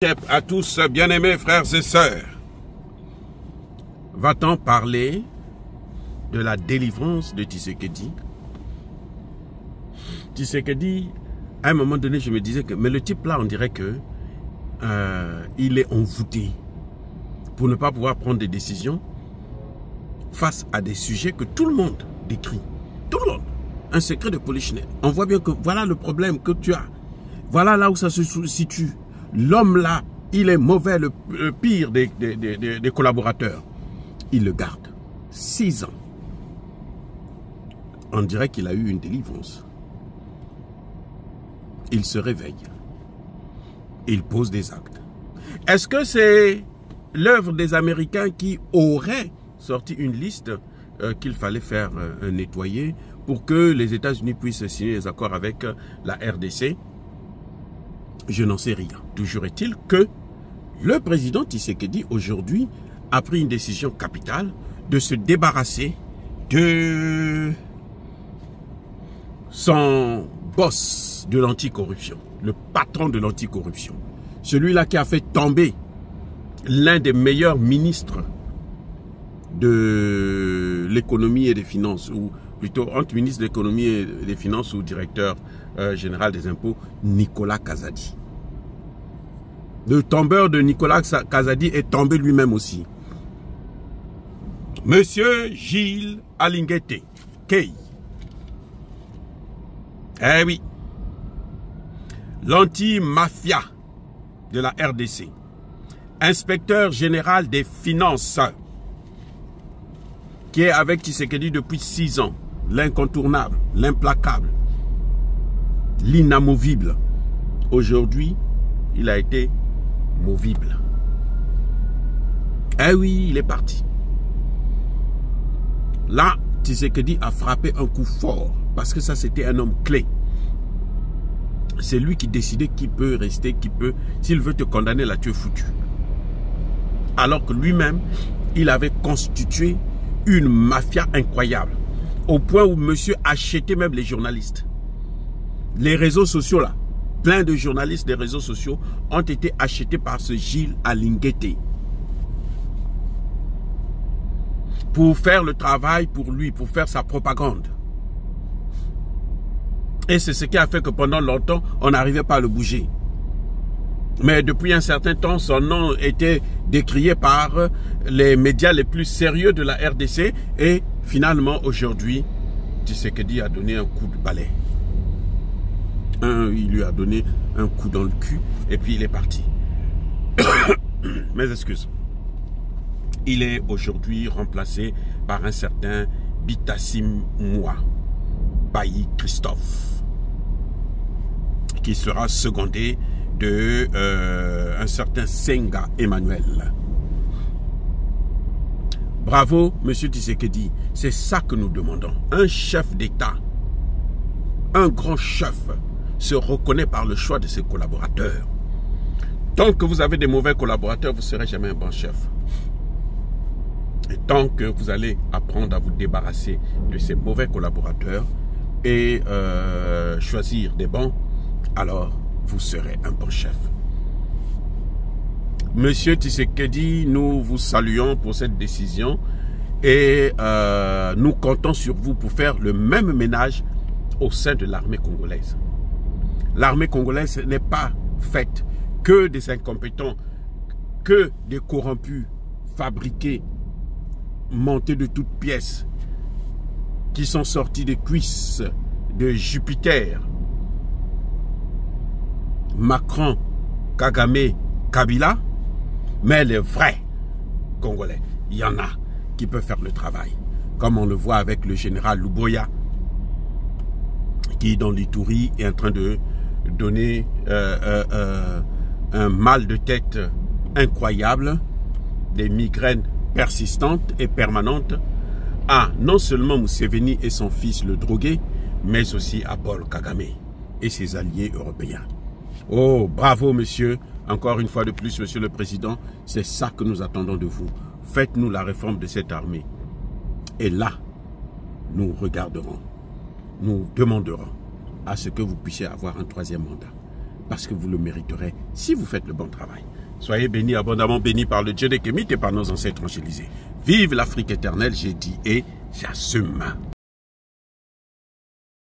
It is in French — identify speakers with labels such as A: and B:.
A: À tous, bien-aimés frères et sœurs, va-t-on parler de la délivrance de Tshisekedi? Tshisekedi, à un moment donné, je me disais que, mais le type là, on dirait que il est envoûté pour ne pas pouvoir prendre des décisions face à des sujets que tout le monde décrit. Tout le monde. Un secret de polichinelle. On voit bien que voilà le problème que tu as. Voilà là où ça se situe. L'homme là, il est mauvais, le pire des collaborateurs. Il le garde. 6 ans. On dirait qu'il a eu une délivrance. Il se réveille. Il pose des actes. Est-ce que c'est l'œuvre des Américains qui auraient sorti une liste qu'il fallait faire nettoyer pour que les États-Unis puissent signer des accords avec la RDC? Je n'en sais rien. Toujours est-il que le président Tshisekedi aujourd'hui a pris une décision capitale de se débarrasser de son boss de l'anticorruption, le patron de l'anticorruption, celui-là qui a fait tomber l'un des meilleurs ministres de l'économie et des finances, ou plutôt entre ministre de l'économie et des finances ou directeur général des impôts, Nicolas Kazadi. Le tombeur de Nicolas Kazadi est tombé lui-même aussi. Monsieur Gilles Alinguete Key. Eh oui. L'anti-mafia de la RDC. Inspecteur général des finances. Qui est avec Tshisekedi depuis 6 ans. L'incontournable, l'implacable, l'inamovible. Aujourd'hui, il a été movible. Eh oui, il est parti. Là, Tshisekedi a frappé un coup fort parce que ça, c'était un homme clé. C'est lui qui décidait qui peut rester, qui peut. S'il veut te condamner, là, tu es foutu. Alors que lui-même, il avait constitué une mafia incroyable. Au point où monsieur achetait même les journalistes. Les réseaux sociaux, là, plein de journalistes des réseaux sociaux ont été achetés par ce Gilles Alinguete. Pour faire le travail pour lui, pour faire sa propagande. Et c'est ce qui a fait que pendant longtemps, on n'arrivait pas à le bouger. Mais depuis un certain temps, son nom était décrié par les médias les plus sérieux de la RDC. Et finalement, aujourd'hui, Tshisekedi a donné un coup de balai. Il lui a donné un coup dans le cul et puis il est parti. Mes excuses. Il est aujourd'hui remplacé par un certain Bitassim Moua, Bailly Christophe, qui sera secondé de un certain Senga Emmanuel. Bravo, monsieur Tshisekedi. C'est ça que nous demandons. Un chef d'État, un grand chef, se reconnaît par le choix de ses collaborateurs. Tant que vous avez des mauvais collaborateurs, vous ne serez jamais un bon chef. Et tant que vous allez apprendre à vous débarrasser de ces mauvais collaborateurs et choisir des bons, alors vous serez un bon chef. Monsieur Tshisekedi, nous vous saluons pour cette décision et nous comptons sur vous pour faire le même ménage au sein de l'armée congolaise. L'armée congolaise n'est pas faite que des incompétents, que des corrompus, fabriqués, montés de toutes pièces, qui sont sortis des cuisses de Jupiter. Macron, Kagame, Kabila, mais les vrais Congolais, il y en a qui peuvent faire le travail. Comme on le voit avec le général Luboya, qui dans l'Ituri est en train de donner un mal de tête incroyable, des migraines persistantes et permanentes à non seulement Museveni et son fils le drogué, mais aussi à Paul Kagame et ses alliés européens. Oh, bravo monsieur, encore une fois de plus monsieur le président, c'est ça que nous attendons de vous. Faites-nous la réforme de cette armée. Et là, nous regarderons, nous demanderons à ce que vous puissiez avoir un 3e mandat. parce que vous le mériterez si vous faites le bon travail. Soyez bénis, abondamment bénis par le Dieu des Kémites et par nos ancêtres angélisés. Vive l'Afrique éternelle, j'ai dit et j'assume.